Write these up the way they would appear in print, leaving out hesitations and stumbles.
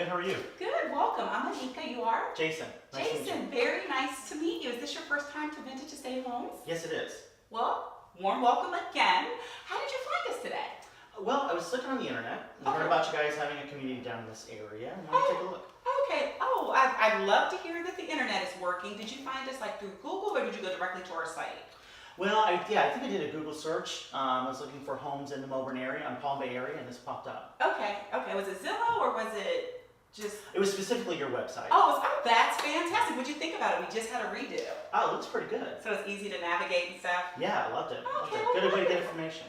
good. How are you? Good, welcome. I'm Anika, you are? Jason. Nice to meet you. Jason, very nice to meet you. Is this your first time to Vintage Estate Homes? Yes, it is. Well, warm welcome again. How did you find us today? Well, I was looking on the internet and heard about you guys having a community down in this area and wanted to take a look. Okay. Oh, I'd love to hear that the internet is working. Did you find us like through Google or did you go directly to our site? Well, I think I did a Google search. I was looking for homes in the Melbourne area, Palm Bay area, and this popped up. Okay. Was it Zillow or was it just... It was specifically your website. Oh, that's fantastic. What'd you think about it? We just had a redo. Oh, it looks pretty good. So it's easy to navigate and stuff? Yeah, I loved it. Okay, Loved it. Good way to get information.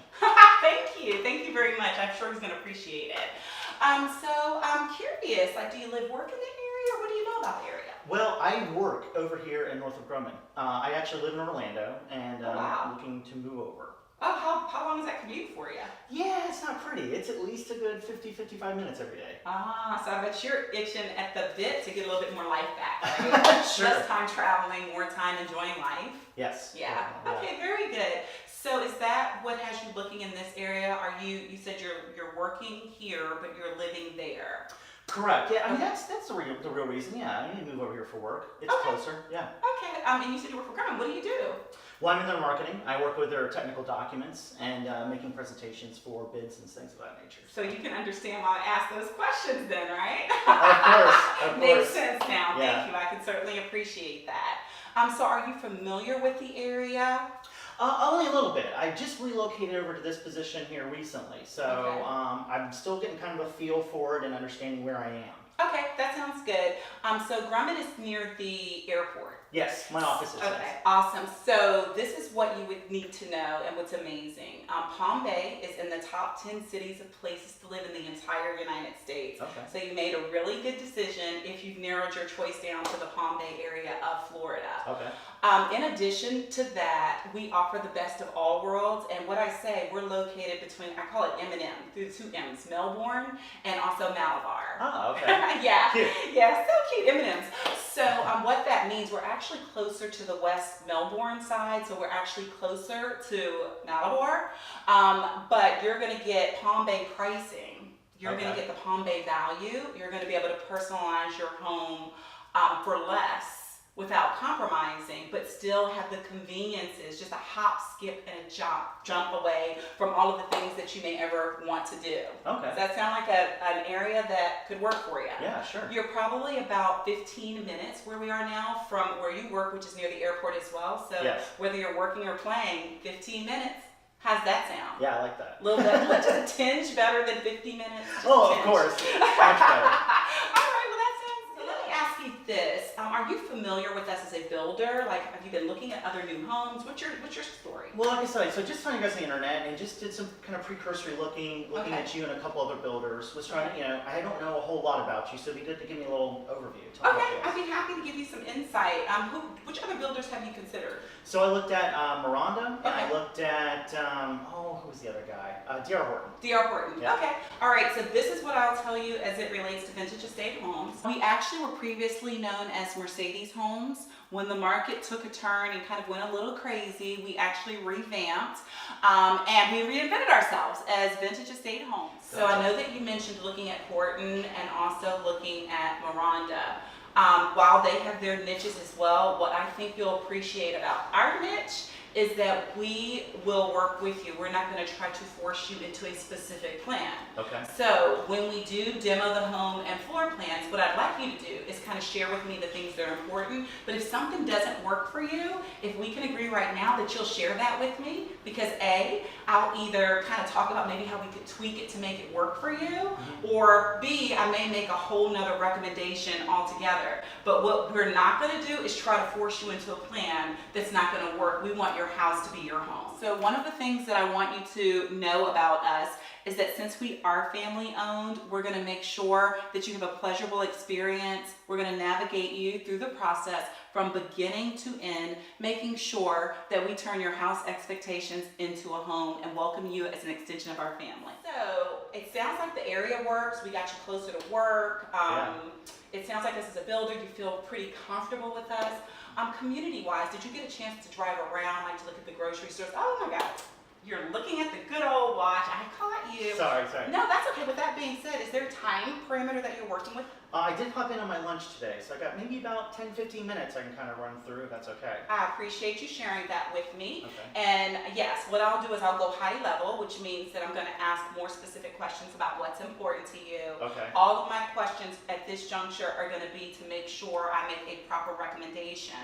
Thank you. Thank you very much. I'm sure he's going to appreciate it. So I'm curious, like, do you live, work in the area, or what do you know about the area? Well, I work over here in Northrop Grumman. I actually live in Orlando, and Wow. I'm looking to move over. Oh, how long is that commute for you? Yeah, it's not pretty. It's at least a good 50-55 minutes every day. So I bet you're itching at the bit to get a little bit more life back, right? Sure. Less time traveling, more time enjoying life. Yes. Yeah. Okay, very good. So is that what has you looking in this area? Are you said you're working here, but you're living there? Correct. Yeah, I mean that's the real reason. Yeah, I need to move over here for work. It's Okay. closer. Yeah. Okay. And you said you work for Grumman. What do you do? Well, I'm in their marketing. I work with their technical documents and making presentations for bids and things of that nature. So you can understand why I asked those questions then, right? Of course. Makes sense now. Yeah. Thank you. I can certainly appreciate that. So are you familiar with the area? Only a little bit. I just relocated over to this position here recently, so Okay. I'm still getting kind of a feel for it and understanding where I am. Okay, that sounds good. So Grumman is near the airport. Yes, my office is. Okay, awesome. So this is what you would need to know and what's amazing. Palm Bay is in the top 10 cities of places to live in the entire United States. Okay. So you made a really good decision if you've narrowed your choice down to the Palm Bay area of Florida. Okay. In addition to that, we offer the best of all worlds. And what I say, we're located between, I call it M&M, through two M's, Melbourne and also Malabar. Oh, okay. Yeah, Cute. yeah, so cute, M&Ms. So what that means, we're actually closer to the West Melbourne side, so we're actually closer to Malabar. But you're gonna get Palm Bay pricing. You're Okay. gonna get the Palm Bay value. You're gonna be able to personalize your home for less without compromising, but still have the conveniences, just a hop, skip, and a jump away from all of the things that you may ever want to do. Okay. Does that sound like an area that could work for you? Yeah, sure. You're probably about 15 minutes where we are now from where you work, which is near the airport as well. So Yes. whether you're working or playing, 15 minutes, how's that sound? Yeah, I like that. A little bit, just a tinge better than 50 minutes? Just a Oh, of tinge. course. Much better. All right, well that sounds good. Let me ask you this. Are you familiar with us as a builder? Like, have you been looking at other new homes? What's your story? Well, like I said, so just found you guys on the internet and just did some kind of precursory looking Okay. at you and a couple other builders. Was trying to, I don't know a whole lot about you, so it'd be good to give me a little overview. Tell me Okay, about I'd you. be happy to give you some insight. Which other builders have you considered? So I looked at Miranda, and I Okay. looked at, who was the other guy? D.R. Horton. D.R. Horton. Yeah. Okay. All right. So this is what I'll tell you as it relates to Vintage Estate Homes. We actually were previously known as Mercedes Homes. When the market took a turn and kind of went a little crazy, we actually revamped and we reinvented ourselves as Vintage Estate Homes. So I know that you mentioned looking at Horton and also looking at Miranda. While they have their niches as well, what I think you'll appreciate about our niche is that we will work with you. We're not going to try to force you into a specific plan. Okay. So when we do demo the home and floor plans, what I'd like you to do is kind of share with me the things that are important. But if something doesn't work for you, if we can agree right now that you'll share that with me, because A, I'll either kind of talk about maybe how we could tweak it to make it work for you, or B, I may make a whole nother recommendation altogether. But what we're not going to do is try to force you into a plan that's not going to work. We want your house to be your home. So one of the things that I want you to know about us is that since we are family owned, we're going to make sure that you have a pleasurable experience. We're going to navigate you through the process from beginning to end, making sure that we turn your house expectations into a home and welcome you as an extension of our family. So it sounds like the area works. We got you closer to work. It sounds like us as a builder, you feel pretty comfortable with us. Community-wise, did you get a chance to drive around, like to look at the grocery stores? Oh my God, you're looking at the good old watch. I caught you. Sorry. No, that's okay. With that being said, is there a time parameter that you're working with? I did pop in on my lunch today, so I got maybe about 10-15 minutes I can kind of run through if that's okay. I appreciate you sharing that with me. Okay. And yes, what I'll do is I'll go high level, which means that I'm going to ask more specific questions about what's important to you. Okay. All of my questions at this juncture are going to be to make sure I make a proper recommendation.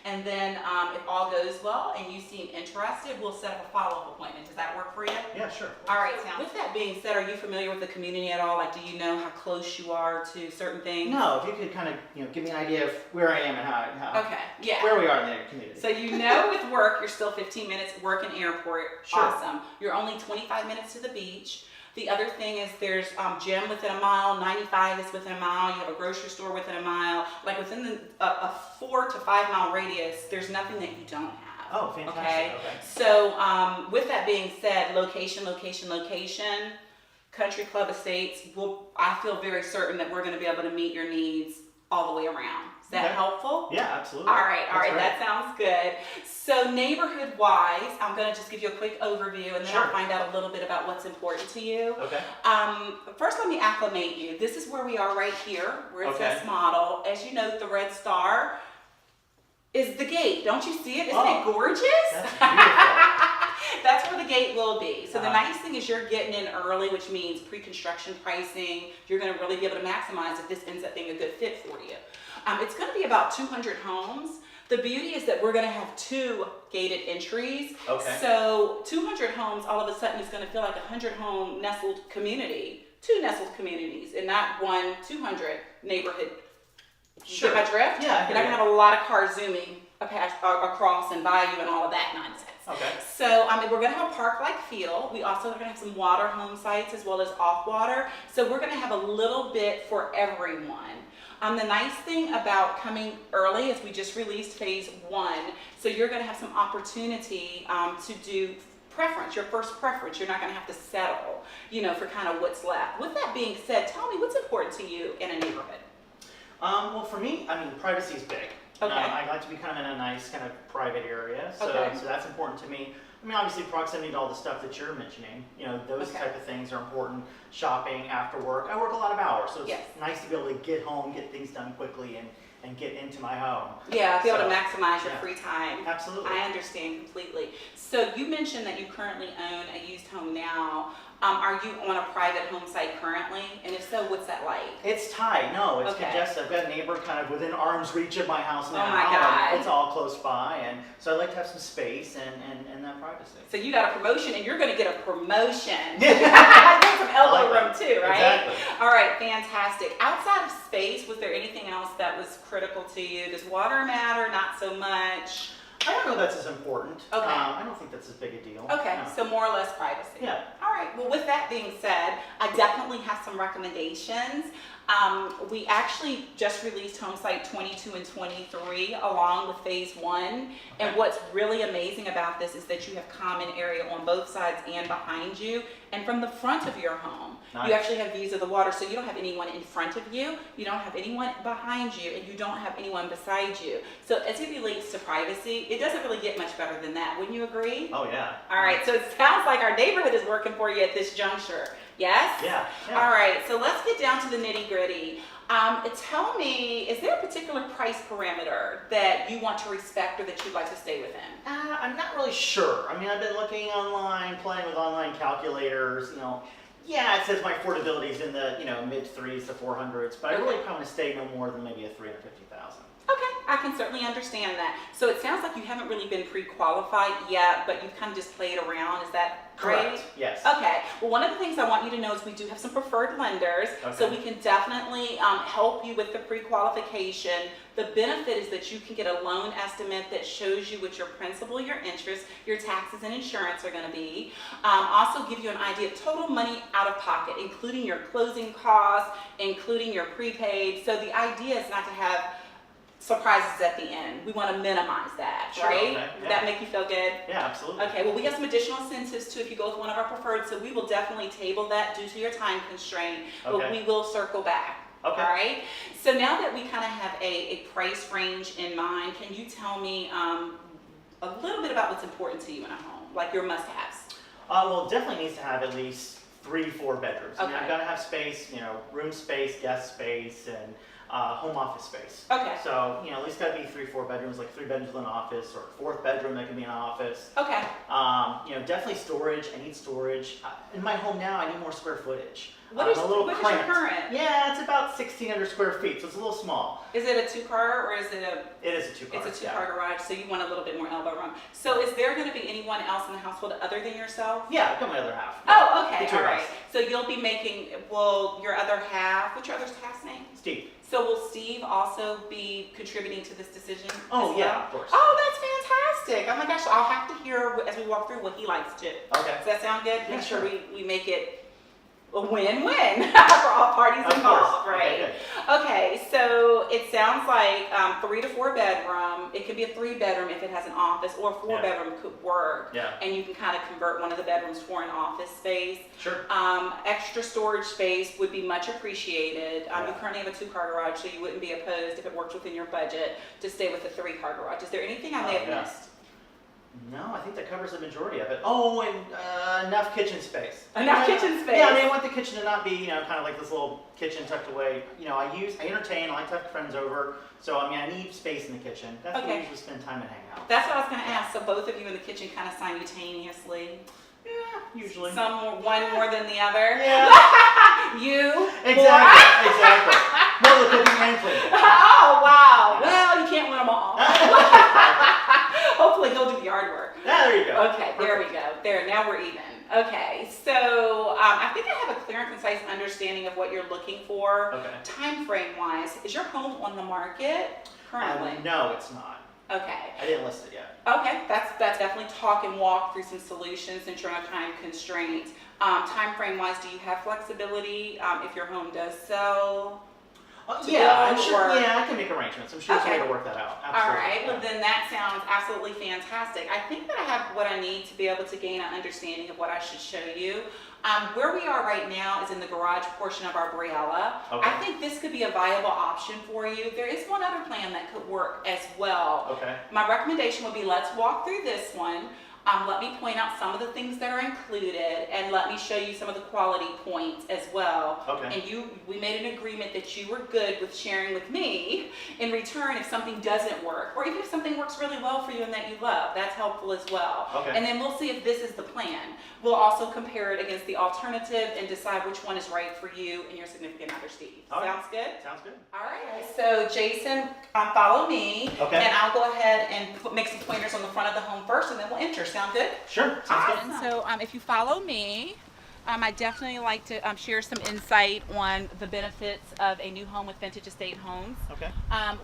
And then if all goes well and you seem interested, we'll set up a follow-up appointment. Does that work for you? Yeah, sure. All right, Sam. With that being said, are you familiar with the community at all? Like, do you know how close you are to certain things? No, if you could kind of, give me an idea of where I am and how Okay, yeah. where we are in the community. So you know with work, you're still 15 minutes, work and airport, Sure. awesome. You're only 25 minutes to the beach. The other thing is there's gym within a mile, 95 is within a mile, you have a grocery store within a mile. Like within a 4 to 5 mile radius, there's nothing that you don't have. Oh, fantastic. Okay. Okay. So with that being said, location, Country Club Estates, I feel very certain that we're going to be able to meet your needs all the way around. Is that Okay. helpful? Yeah, absolutely. All right, That's great. that sounds good. So neighborhood-wise, I'm going to just give you a quick overview, and then I'll Sure. find out a little bit about what's important to you. Okay. First, let me acclimate you. This is where we are right here. We're at Okay. this model. As you note, the red star is the gate. Don't you see it? Isn't Oh, it gorgeous? That's beautiful. That's where the gate will be. So the Uh-huh. nice thing is you're getting in early, which means pre-construction pricing. You're going to really be able to maximize if this ends up being a good fit for you. It's going to be about 200 homes. The beauty is that we're going to have 2 gated entries. Okay. So 200 homes all of a sudden is going to feel like a 100-home nestled community. 2 nestled communities and not one 200 neighborhood. Sure. Get my drift? Yeah, I You're hear not going you. to have a lot of cars zooming across and by you and all of that nonsense. Okay. So we're going to have a park-like feel. We also are going to have some water home sites as well as off-water. So we're going to have a little bit for everyone. The nice thing about coming early is we just released phase 1. So you're going to have some opportunity to do preference, your first preference. You're not going to have to settle, for kind of what's left. With that being said, tell me what's important to you in a neighborhood. Well, for me, privacy is big. Okay. I like to be kind of in a nice kind of private area, so Okay. so that's important to me. Obviously proximity to all the stuff that you're mentioning, those Okay. type of things are important. Shopping, after work. I work a lot of hours, so it's Yes. nice to be able to get home, get things done quickly, and get into my home. Yeah, be able to So, maximize your yeah. free time. Absolutely. I understand completely. So you mentioned that you currently own a used home now. Are you on a private home site currently? And if so, what's that like? It's tight. No, it's Okay. congested. I've got a neighbor kind of within arm's reach of my house Oh now. my God. and It's all close by, and so I like to have some space and that privacy. So you got a promotion and you're going to get a promotion. Yeah. Get some elbow I like room that. too, right? Exactly. All right, fantastic. Outside of space, was there anything else that was critical to you? Does water matter? Not so much. I don't know if that's as important. Okay. I don't think that's as big a deal. Okay, No. so more or less privacy. Yeah. All right, well, with that being said, I definitely have some recommendations. We actually just released home site 22 and 23 along with phase 1. And Okay. what's really amazing about this is that you have common area on both sides and behind you. And from the front of your home, Nice. you actually have views of the water. So you don't have anyone in front of you, you don't have anyone behind you, and you don't have anyone beside you. So as it relates to privacy, it doesn't really get much better than that. Wouldn't you agree? Oh yeah. All right, so it sounds like our neighborhood is working for you at this juncture. Yes? Yeah. Yeah. All right, so let's get down to the nitty gritty. Tell me, is there a particular price parameter that you want to respect or that you'd like to stay within? I'm not really sure. I've been looking online, playing with online calculators. Yeah, it says my affordability is in the mid 3s to 400s, but I really Okay. kind of stay no more than maybe a 350,000. Okay, I can certainly understand that. So it sounds like you haven't really been pre-qualified yet, but you've kind of just played around. Is that Correct. right? Yes. Okay, well, one of the things I want you to know is we do have some preferred lenders, so Okay. we can definitely help you with the pre-qualification. The benefit is that you can get a loan estimate that shows you what your principal, your interest, your taxes, and insurance are going to be. Also give you an idea of total money out of pocket, including your closing costs, including your prepaid. So the idea is not to have surprises at the end. We want to minimize that, Sure, right? okay, Does yeah. that make you feel good? Yeah, absolutely. Okay, well, we have some additional incentives too if you go with one of our preferred, so we will definitely table that due to your time constraint, but Okay. we will circle back. Okay. All right? So now that we kind of have a price range in mind, can you tell me a little bit about what's important to you in a home, like your must-haves? Well, it definitely needs to have at least 3, 4 bedrooms. I mean, Okay. I'm gonna have space, room space, guest space, and home office space. Okay. So, at least gotta be 3, 4 bedrooms, like 3 bedrooms with an office, or a 4th bedroom that can be an office. Okay. Definitely storage. I need storage. In my home now, I need more square footage. What I'm is a little your cramped. current? Yeah, it's about 1,600 square feet, so it's a little small. Is it a 2-car or is it a? It is a 2-car. It's a 2-car garage, so you want a little bit more elbow room. So is there going to be anyone else in the household other than yourself? Yeah, I've got my other half. Oh, okay, The two all of right. us. So you'll be making, will your other half, what's your other half's name? Steve. So will Steve also be contributing to this decision? Oh, as yeah, well? of course. Oh, that's fantastic. Oh my gosh, I'll have to hear as we walk through what he likes too. Okay. Does that sound good? Yeah, Make sure sure. we make it a win-win for all parties Of involved, course. right? Okay, Okay, so it sounds like 3 to 4 bedroom. It could be a 3-bedroom if it has an office, or a 4-bedroom could work. Yeah. And you can kind of convert one of the bedrooms for an office space. Sure. Extra storage space would be much appreciated. You Yeah. currently have a 2-car garage, so you wouldn't be opposed if it works within your budget to stay with a 3-car garage. Is there anything I may have Yeah. missed? No, I think that covers the majority of it. Oh, and enough kitchen space. Enough kitchen space. Yeah, I mean, I want the kitchen to not be, kind of like this little kitchen tucked away. I entertain, I like to have friends over. So, I need space in the kitchen. That's where we Okay. usually spend time and hang out. That's what I was going to ask. So both of you in the kitchen kind of simultaneously? Yeah, usually. One more than the other? Yeah. You? Exactly, exactly. More the cooking and cleaning. Oh, wow. Well, you can't win them all. Hopefully he'll do the yard work. Yeah, there you go. Okay, there we go. There, now we're even. Okay, so I think I have a clear and concise understanding of what you're looking for. Okay. Time frame wise, is your home on the market currently? No, it's not. Okay. I didn't list it yet. Okay, that's definitely talk and walk through some solutions since you're on a time constraint. Time frame wise, do you have flexibility if your home does sell? To Yeah, I'm build, sure. or- Yeah, I can make arrangements. I'm sure there's a way Okay. to work that out. All Absolutely. right, well then that sounds absolutely fantastic. I think that I have what I need to be able to gain an understanding of what I should show you. Where we are right now is in the garage portion of our Briella. Okay. I think this could be a viable option for you. There is one other plan that could work as well. Okay. My recommendation would be let's walk through this one. Let me point out some of the things that are included, and let me show you some of the quality points as well. Okay. And we made an agreement that you were good with sharing with me in return if something doesn't work, or even if something works really well for you and that you love. That's helpful as well. Okay. And then we'll see if this is the plan. We'll also compare it against the alternative and decide which one is right for you and your significant other, Steve. All right. Sounds good? Sounds good. All right, so Jason, follow me. Okay. And I'll go ahead and make some pointers on the front of the home first, and then we'll enter. Sound good? Sure. Sounds good. Awesome. So if you follow me, I definitely like to share some insight on the benefits of a new home with Vintage Estate Homes. Okay.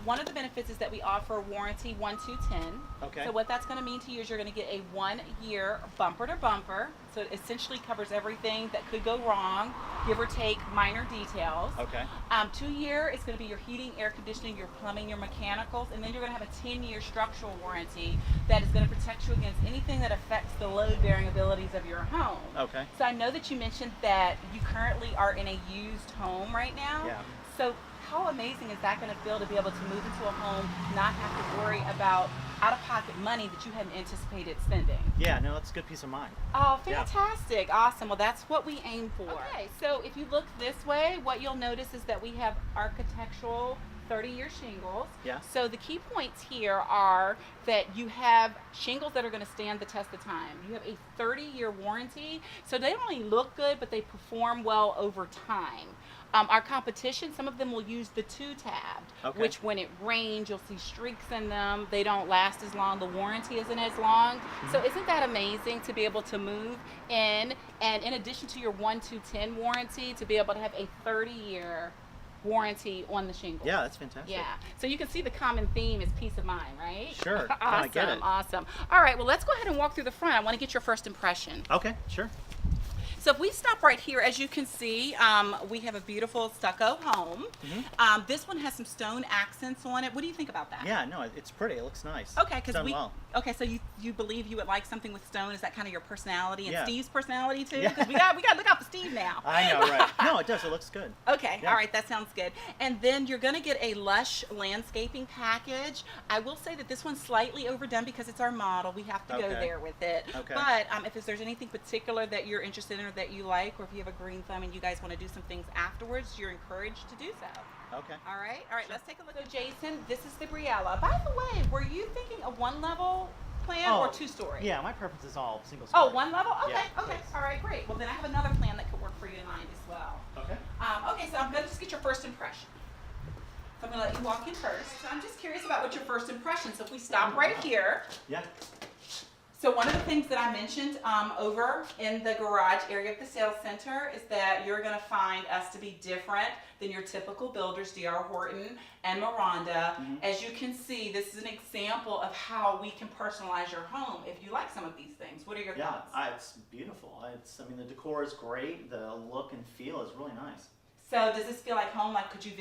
One of the benefits is that we offer warranty 1-2-10. Okay. So what that's going to mean to you is you're going to get a 1-year bumper to bumper. So it essentially covers everything that could go wrong, give or take minor details. Okay. 2-year is going to be your heating, air conditioning, your plumbing, your mechanicals, and then you're going to have a 10-year structural warranty that is going to protect you against anything that affects the load-bearing abilities of your home. Okay. So I know that you mentioned that you currently are in a used home right now. Yeah. So how amazing is that going to feel to be able to move into a home, not have to worry about out-of-pocket money that you hadn't anticipated spending? Yeah. No, that's a good peace of mind. Oh, Yeah. fantastic. Awesome. Well, that's what we aim for. Okay, so if you look this way, what you'll notice is that we have architectural 30-year shingles. Yeah. So the key points here are that you have shingles that are going to stand the test of time. You have a 30-year warranty, so they don't only look good, but they perform well over time. Our competition, some of them will use the 2-tabbed, Okay. which when it rains, you'll see streaks in them. They don't last as long. The warranty isn't as long. So isn't that amazing to be able to move in, and in addition to your 1-2-10 warranty, to be able to have a 30-year warranty on the shingles? Yeah, that's fantastic. Yeah. So you can see the common theme is peace of mind, right? Sure. No, Awesome. I get it. Awesome. All right. Well, let's go ahead and walk through the front. I want to get your first impression. Okay. Sure. So if we stop right here, as you can see, we have a beautiful stucco home. This one has some stone accents on it. What do you think about that? Yeah. No, it's pretty. It looks nice. Okay, because Done well. Okay, so you believe you would like something with stone? Is that kind of your personality and Yeah. Steve's personality too? Yeah. Because we got to look out for Steve now. I know, right? No, it does. It looks good. Okay, Yeah. all right, that sounds good. And then you're going to get a Lush landscaping package. I will say that this one's slightly overdone because it's our model. We have to go Okay. there with it. Okay. But if there's anything particular that you're interested in or that you like, or if you have a green thumb and you guys want to do some things afterwards, you're encouraged to do so. Okay. All right, let's take a look. So Jason, this is the Briella. By the way, were you thinking a one-level plan or two-story? Yeah, my preference is all single story. Oh, one level? Okay, Yeah, okay. please. All right, great. Well, then I have another plan that could work for you in mind as well. Okay. Okay, so I'm going to just get your first impression. So I'm going to let you walk in first. So I'm just curious about what your first impression. So if we stop right here. Yeah. So one of the things that I mentioned over in the garage area of the sales center is that you're going to find us to be different than your typical builders, D.R. Horton and Miranda. Mhm. As you can see, this is an example of how we can personalize your home if you like some of these things. What are your Yeah, thoughts? it's beautiful. I mean, the decor is great. The look and feel is really nice. So does this feel like home? Like, could you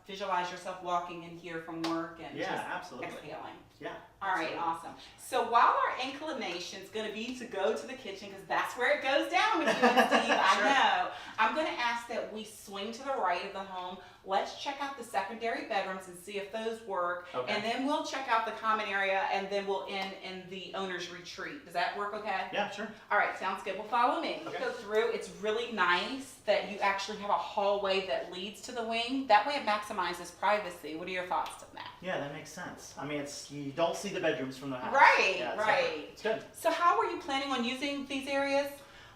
visualize yourself walking in here from work and Yeah, just absolutely. exhaling? Yeah. All right, absolutely. awesome. So while our inclination is going to be to go to the kitchen, because that's where it goes down with you and Steve, Sure. I know, I'm going to ask that we swing to the right of the home. Let's check out the secondary bedrooms and see if those work. Okay. And then we'll check out the common area, and then we'll end in the owner's retreat. Does that work okay? Yeah, sure. All right, sounds good. Well, follow me. Okay. Go through. It's really nice that you actually have a hallway that leads to the wing. That way it maximizes privacy. What are your thoughts on that? Yeah, that makes sense. I mean, you don't see the bedrooms from the house. Right, Yeah, right. It's good. So how were you planning on using these areas?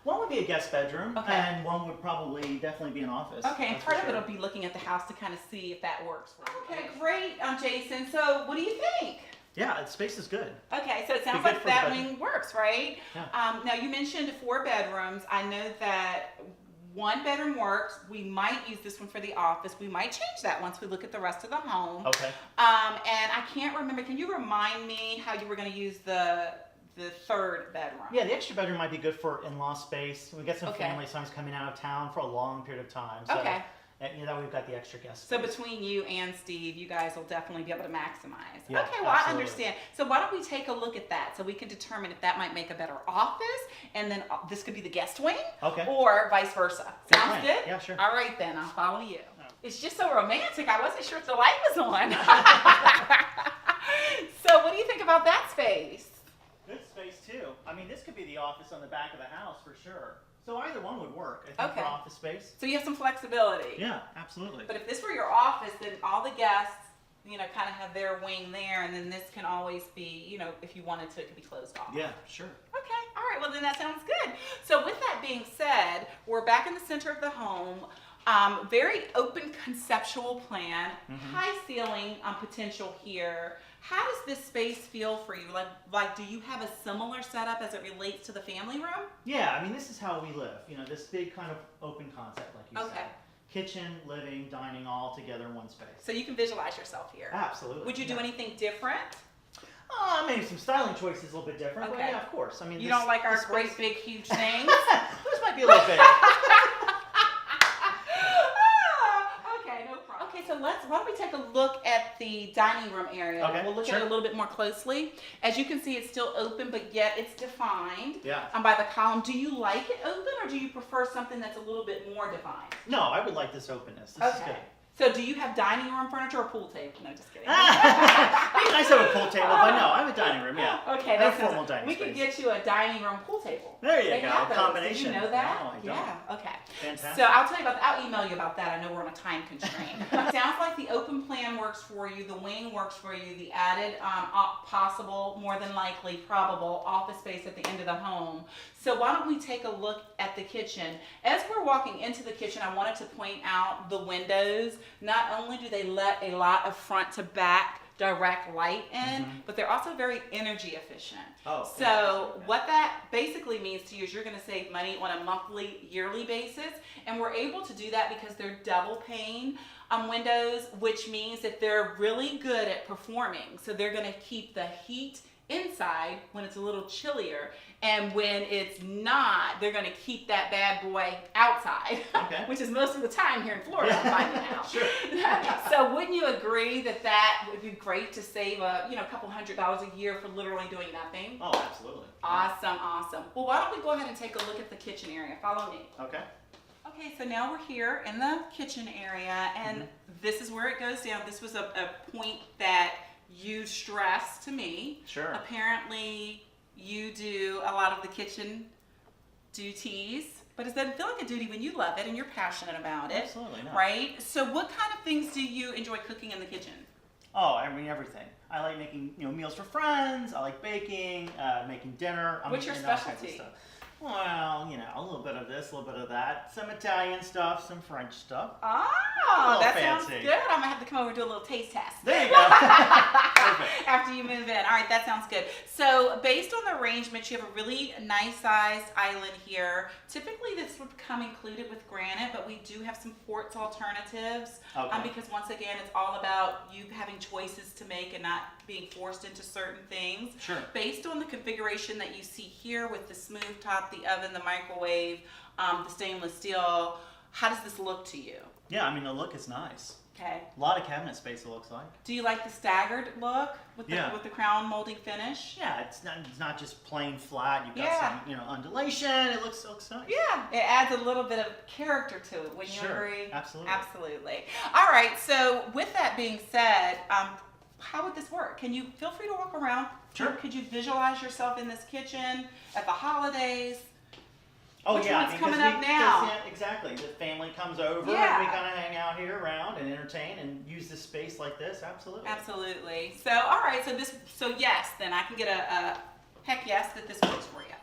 One would be a guest bedroom, Okay. and one would probably definitely be an office. Okay, and that's part for of it sure. will be looking at the house to kind of see if that works for you. Okay, great, Jason. So what do you think? Yeah, the space is good. Okay, so it sounds Be good like for the that bedroom. wing works, right? Yeah. Now you mentioned 4 bedrooms. I know that 1 bedroom works. We might use this one for the office. We might change that once we look at the rest of the home. Okay. And I can't remember. Can you remind me how you were going to use the 3rd bedroom? Yeah, the extra bedroom might be good for in-law space. We get some Okay. family sometimes coming out of town for a long period of time. So, Okay. And, we've got the extra guest So space. between you and Steve, you guys will definitely be able to maximize. Yeah, Okay, well, I absolutely. understand. So why don't we take a look at that so we can determine if that might make a better office, and then this could be the guest wing, Okay. or vice versa. Good Sounds plan. good? Yeah, sure. All right, then, I'll follow you. Oh. It's just so romantic. I wasn't sure if the light was on. So what do you think about that space? Good space too. I mean, this could be the office on the back of the house for sure. So either one would work. I think Okay. for office space. So you have some flexibility. Yeah, absolutely. But if this were your office, then all the guests, kind of have their wing there, and then this can always be, if you wanted to, it could be closed off. Yeah, sure. Okay, all right, well then that sounds good. So with that being said, we're back in the center of the home. Very open conceptual plan, high ceiling potential here. How does this space feel for you? Like, do you have a similar setup as it relates to the family room? Yeah, I mean, this is how we live. This big kind of open concept, like you Okay. said. Kitchen, living, dining, all together in one space. So you can visualize yourself here. Absolutely. Would you do yeah. anything different? Maybe some styling choices a little bit different, but Okay. yeah, of course. I mean, You this- don't like our this great space- big huge things? This might be a little big. Okay, no problem. Okay, so why don't we take a look at the dining room area? Okay, We'll look sure. at it a little bit more closely. As you can see, it's still open, but yet it's defined Yeah. by the column. Do you like it open, or do you prefer something that's a little bit more defined? No, I would like this openness. This is good. So do you have dining room furniture or pool table? No, just kidding. Be nice to have a pool table, but no, I have a dining room, yeah. Okay, I have that's a formal dining we space. could get you a dining room pool table. There you They go, have those. combination. Did you know that? No, I don't. Yeah, okay. Fantastic. So I'll tell you about that. I'll email you about that. I know we're on a time constraint. Sounds like the open plan works for you, the wing works for you, the added possible, more than likely, probable office space at the end of the home. So why don't we take a look at the kitchen? As we're walking into the kitchen, I wanted to point out the windows. Not only do they let a lot of front to back direct light in, but they're also very energy efficient. Oh, So fantastic, yeah. what that basically means to you is you're going to save money on a monthly, yearly basis, and we're able to do that because they're double pane windows, which means that they're really good at performing. So they're going to keep the heat inside when it's a little chillier, and when it's not, they're going to keep that bad boy outside, Okay. which is most of the time here in Florida, I'm finding out. Sure. So wouldn't you agree that that would be great to save a couple $100s a year for literally doing nothing? Oh, absolutely. Awesome, awesome. Well, why don't we go ahead and take a look at the kitchen area? Follow me. Okay. Okay, so now we're here in the kitchen area, and this is where it goes down. This was a point that you stressed to me. Sure. Apparently, you do a lot of the kitchen duties, but it doesn't feel like a duty when you love it and you're passionate about it. Absolutely not. Right? So what kind of things do you enjoy cooking in the kitchen? Oh, I mean everything. I like making meals for friends. I like baking, making dinner. What's your and all kinds of specialty? stuff. Well, a little bit of this, a little bit of that. Some Italian stuff, some French stuff. Oh, A little that sounds fancy. good. I'm gonna have to come over and do a little taste test. There you go. Perfect. After you move in. All right, that sounds good. So based on the arrangement, you have a really nice sized island here. Typically this would come included with granite, but we do have some quartz alternatives. Okay. Because once again, it's all about you having choices to make and not being forced into certain things. Sure. Based on the configuration that you see here with the smooth top, the oven, the microwave, the stainless steel, how does this look to you? Yeah, I mean the look is nice. Okay. A lot of cabinet space it looks like. Do you like the staggered look with the Yeah. with the crown molding finish? Yeah, it's not just plain flat. You've got Yeah. some undulation. It looks nice. Yeah, it adds a little bit of character to it. When you Sure, agree? absolutely. Absolutely. All right. So with that being said, how would this work? Can you feel free to walk around? Sure. Could you visualize yourself in this kitchen at the holidays? Oh Which yeah, one's I mean, coming 'cause up we- now? 'cause, yeah, exactly. The family comes over Yeah. and we kind of hang out here around and entertain and use the space like this. Absolutely. Absolutely. So all right. So yes, then I can get a heck yes that this works for you.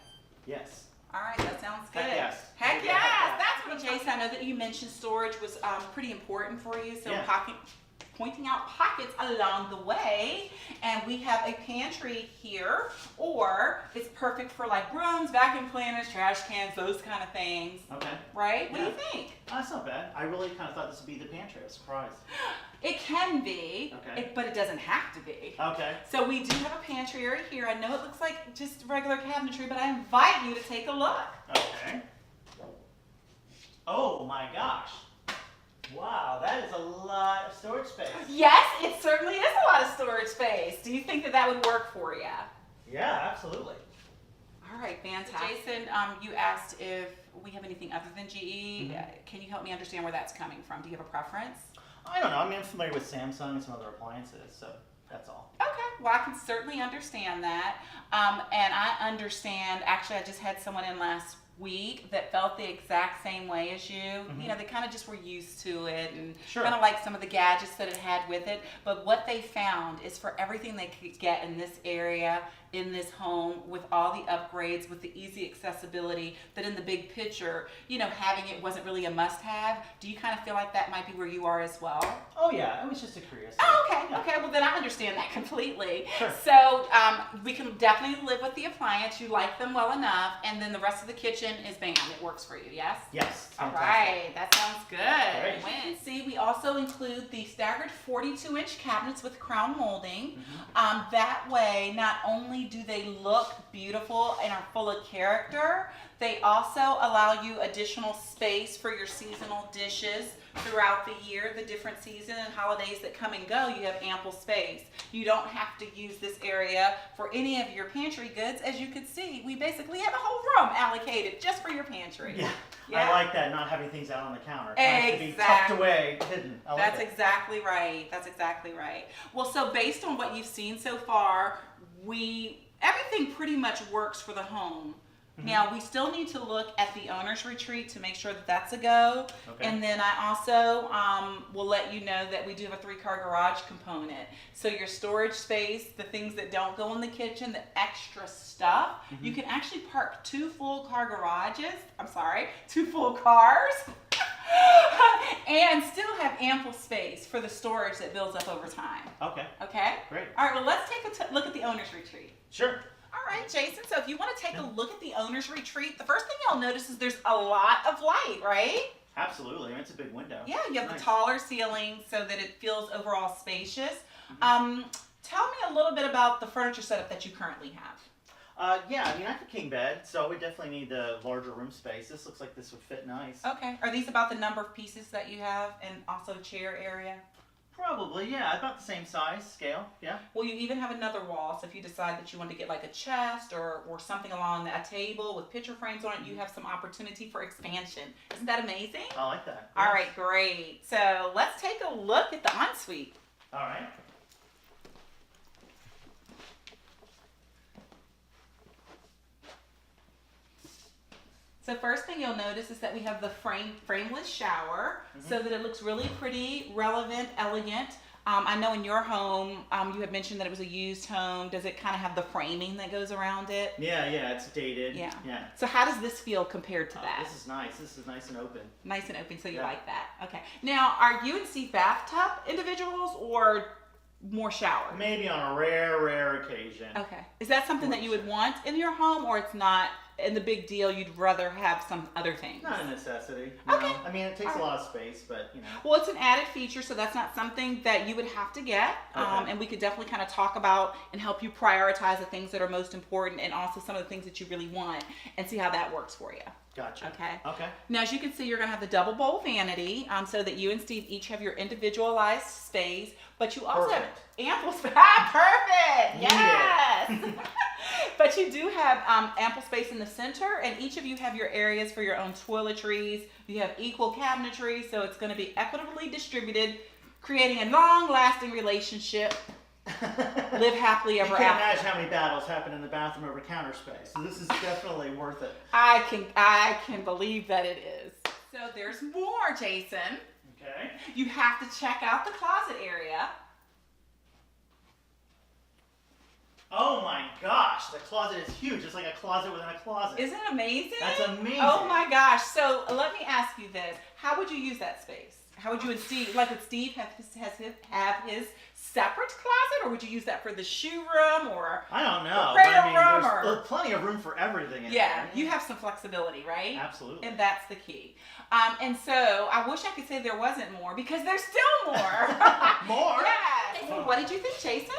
Yes. All right, that sounds good. Heck yes. Heck Yeah, yes. heck yes. That's what Jason, I know that you mentioned storage was pretty important for you. So Yeah. pointing out pockets along the way. And we have a pantry here, or it's perfect for like brooms, vacuum cleaners, trash cans, those kind of things. Okay. Right? What do you Yeah. think? That's not bad. I really kind of thought this would be the pantry. I was surprised. It can be, Okay. but it doesn't have to be. Okay. So we do have a pantry area here. I know it looks like just regular cabinetry, but I invite you to take a look. Okay. Oh my gosh. Wow, that is a lot of storage space. Yes, it certainly is a lot of storage space. Do you think that that would work for you? Yeah, absolutely. All right, fantastic. Jason, you asked if we have anything other than GE. Can you help me understand where that's coming from? Do you have a preference? I don't know. I mean, I'm familiar with Samsung and some other appliances, so that's all. Okay, well, I can certainly understand that. And I understand, actually, I just had someone in last week that felt the exact same way as you. You know, they kind of just were used to it and Sure. kind of like some of the gadgets that it had with it. But what they found is for everything they could get in this area, in this home, with all the upgrades, with the easy accessibility, that in the big picture, having it wasn't really a must-have. Do you kind of feel like that might be where you are as well? Oh yeah, it was just a curiosity. Oh, okay. Yeah. Okay. Well, then I understand that completely. Sure. So we can definitely live with the appliance. You like them well enough, and then the rest of the kitchen is bam. It works for you. Yes. Yes. All fantastic. right. That sounds good. Great. Win. See, we also include the staggered 42-inch cabinets with crown molding. That way, not only do they look beautiful and are full of character, they also allow you additional space for your seasonal dishes throughout the year, the different seasons and holidays that come and go. You have ample space. You don't have to use this area for any of your pantry goods. As you can see, we basically have a whole room allocated just for your pantry. Yeah. Yeah. I like that, not having things out on the counter. It has to be tucked Exactly. away, hidden. I like That's it. exactly right. That's exactly right. Well, so based on what you've seen so far, everything pretty much works for the home. Now, we still need to look at the owner's retreat to make sure that that's a go. Okay. And then I also will let you know that we do have a 3-car garage component. So your storage space, the things that don't go in the kitchen, the extra stuff, you can actually park 2 full cars and still have ample space for the storage that builds up over time. Okay. Okay? Great. All right, well, let's take a look at the owner's retreat. Sure. All right, Jason, so if you want to take a look at the owner's retreat, the first thing you'll notice is there's a lot of light, right? Absolutely. I mean, it's a big window. Yeah, you have Nice. the taller ceiling so that it feels overall spacious. Tell me a little bit about the furniture setup that you currently have. Yeah, I mean, I have a king bed, so we definitely need the larger room space. This looks like this would fit nice. Okay. Are these about the number of pieces that you have and also chair area? Probably, yeah, about the same size, scale, yeah. Well, you even have another wall, so if you decide that you want to get like a chest or something along a table with picture frames on it, you have some opportunity for expansion. Isn't that amazing? I like that. All right, great. So let's take a look at the ensuite. All right. So first thing you'll notice is that we have the frameless shower, so that it looks really pretty, relevant, elegant. I know in your home, you had mentioned that it was a used home. Does it kind of have the framing that goes around it? Yeah, it's dated. Yeah. Yeah. So how does this feel compared to that? This is nice. This is nice and open. Nice and open, so you Yeah. like that. Okay. Now, are you and Steve bathtub individuals or more shower? Maybe on a rare occasion. Okay. Is that something that you would want in your home, or it's not in the big deal, you'd rather have some other things? Not a necessity. No. Okay. I mean, it takes a lot of space, but you know. Well, it's an added feature, so that's not something that you would have to get. Okay. And we could definitely kind of talk about and help you prioritize the things that are most important and also some of the things that you really want and see how that works for you. Gotcha. Okay. Okay. Now, as you can see, you're going to have the double bowl vanity, so that you and Steve each have your individualized space, but you also Perfect. have ample space. Perfect. Need Yes. But you do have ample space in the center, and each of you have your areas for your own toiletries. You have equal cabinetry, so it's going to be equitably distributed, creating a long-lasting relationship. Live happily You ever can't after. imagine how many battles happen in the bathroom over counter space. So this is definitely worth it. I can believe that it is. So there's more, Jason. Okay. You have to check out the closet area. Oh my gosh, the closet is huge. It's like a closet within a closet. Isn't it amazing? That's amazing. Oh my gosh. So let me ask you this. How would you use that space? How would you and Steve, like would Steve have his separate closet, or would you use that for the shoe room, or? I don't know. Prayer but I mean, room there's plenty of room for everything in Yeah, there. you have some flexibility, right? Absolutely. And that's the key. And so I wish I could say there wasn't more, because there's still more. More? Yes. So what did you think, Jason?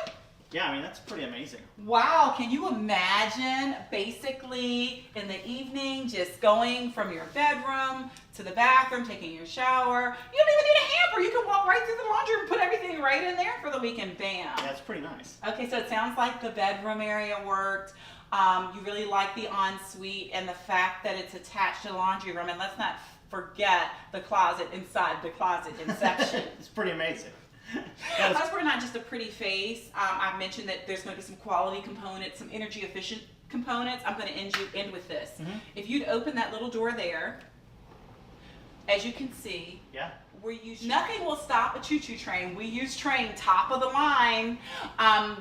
Yeah, I mean, that's pretty amazing. Wow, can you imagine basically in the evening just going from your bedroom to the bathroom, taking your shower? You don't even need a hamper. You can walk right through the laundry room, put everything right in there for the weekend. Bam. Yeah, it's pretty nice. Okay, so it sounds like the bedroom area worked. You really like the ensuite and the fact that it's attached to the laundry room. And let's not forget the closet inside the closet inception. It's pretty amazing. Plus, we're not just a pretty face. I've mentioned that there's going to be some quality components, some energy efficient components. I'm going to end with this. Mhm. If you'd open that little door there, as you can see, Yeah. we use nothing will stop a choo-choo train. We use train top of the line.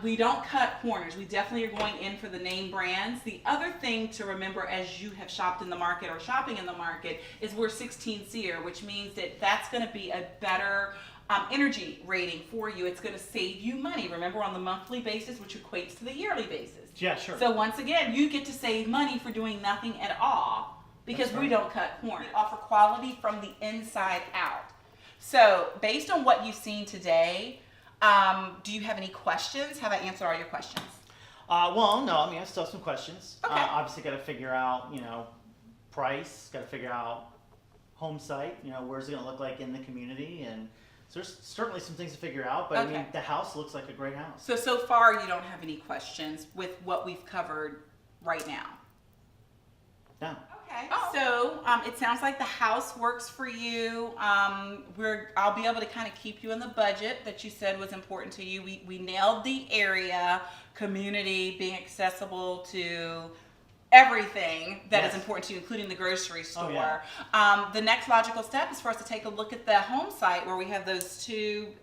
We don't cut corners. We definitely are going in for the name brands. The other thing to remember as you have shopped in the market or shopping in the market is we're 16 SEER, which means that that's going to be a better energy rating for you. It's going to save you money. Remember, on the monthly basis, which equates to the yearly basis. Yeah, sure. So once again, you get to save money for doing nothing at all, because That's we right. don't cut corners. We offer quality from the inside out. So based on what you've seen today, do you have any questions? Have I answered all your questions? Well, no, I mean, I still have some questions. Okay. Obviously, got to figure out, price, got to figure out home site, where's it going to look like in the community, and so there's certainly some things to figure out, but I mean, Okay. the house looks like a great house. So far you don't have any questions with what we've covered right now. No. Okay. So it sounds like the house works for you. I'll be able to kind of keep you in the budget that you said was important to you. We nailed the area, community, being accessible to everything that is Yes. important to you, including the grocery store. Oh, yeah. The next logical step is for us to take a look at the home site, where we have those two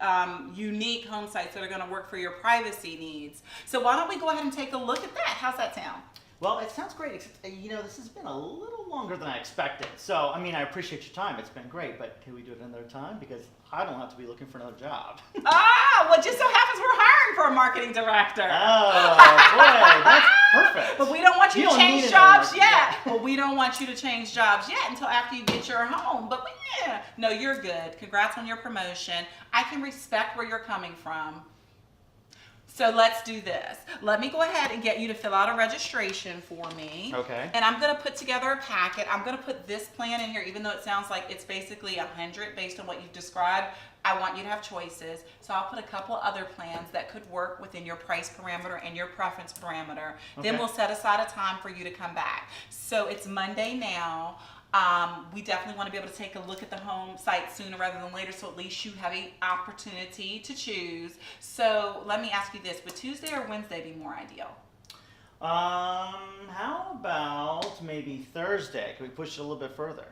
unique home sites that are going to work for your privacy needs. So why don't we go ahead and take a look at that? How's that sound? Well, it sounds great, except, this has been a little longer than I expected. So, I mean, I appreciate your time. It's been great, but can we do it another time? Because I don't have to be looking for another job. Well, it just so happens we're hiring for a marketing director. Oh, boy, that's perfect. But we don't want you, You to don't change need jobs another- yet. yeah. Well, we don't want you to change jobs yet until after you get your home. But yeah, no, you're good. Congrats on your promotion. I can respect where you're coming from. So let's do this. Let me go ahead and get you to fill out a registration for me. Okay. And I'm gonna put together a packet. I'm gonna put this plan in here, even though it sounds like it's basically 100 based on what you've described. I want you to have choices. So I'll put a couple other plans that could work within your price parameter and your preference parameter. Then Okay. we'll set aside a time for you to come back. So it's Monday now. We definitely want to be able to take a look at the home site sooner rather than later, so at least you have an opportunity to choose. So let me ask you this: would Tuesday or Wednesday be more ideal? How about maybe Thursday? Can we push it a little bit further?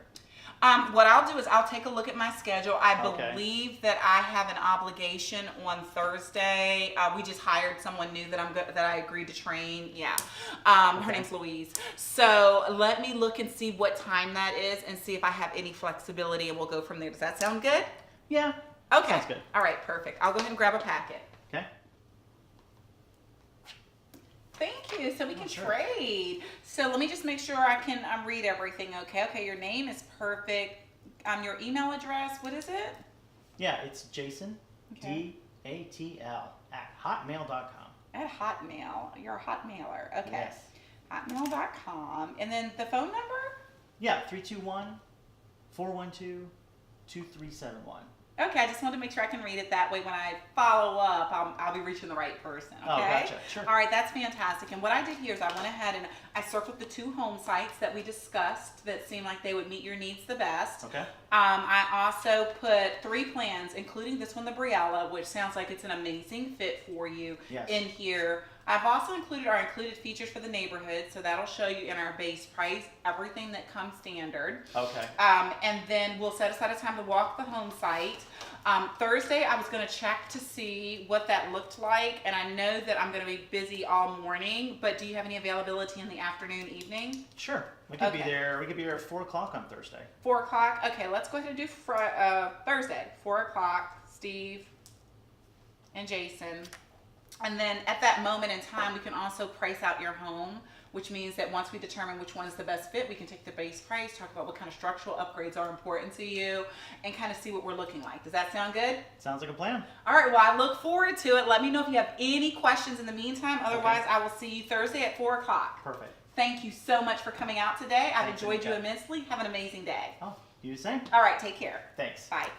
What I'll do is I'll take a look at my schedule. I Okay. believe that I have an obligation on Thursday. We just hired someone new that that I agreed to train. Yeah, her Okay. name's Louise. So let me look and see what time that is and see if I have any flexibility, and we'll go from there. Does that sound good? Yeah. Okay. Sounds good. All right, perfect. I'll go ahead and grab a packet. Okay. Thank you. So we can sure. trade. So let me just make sure I can read everything. Okay. Your name is perfect. Your email address. What is it? Yeah, it's Jason, Okay. DATL @hotmail.com. At Hotmail. You're a Hotmailer. Okay. Yes. Hotmail.com. And then the phone number? Yeah, 321-412-2371. Okay, I just want to make sure I can read it that way. When I follow up, I'll be reaching the right person. Okay? Oh, gotcha. Sure. All right, that's fantastic. And what I did here is I went ahead and I circled the 2 home sites that we discussed that seemed like they would meet your needs the best. Okay. I also put 3 plans, including this one, the Briella, which sounds like it's an amazing fit for you, Yes. in here. I've also included our included features for the neighborhood, so that'll show you in our base price everything that comes standard. Okay. And then we'll set aside a time to walk the home site. Thursday, I was going to check to see what that looked like, and I know that I'm going to be busy all morning, but do you have any availability in the afternoon, evening? Sure. We could be Okay. there. We could be here at 4 o'clock on Thursday. 4 o'clock? Okay, let's go ahead and do Thursday, 4 o'clock, Steve and Jason. And then at that moment in time, we can also price out your home, which means that once we determine which one is the best fit, we can take the base price, talk about what kind of structural upgrades are important to you, and kind of see what we're looking like. Does that sound good? Sounds like a plan. All right, well, I look forward to it. Let me know if you have any questions in the meantime. Otherwise, I will see you Thursday at 4 o'clock. Perfect. Thank you so much for coming out today. I've Thanks, enjoyed you Anika. immensely. Have an amazing day. Oh, you the same? All right, take care. Thanks. Bye.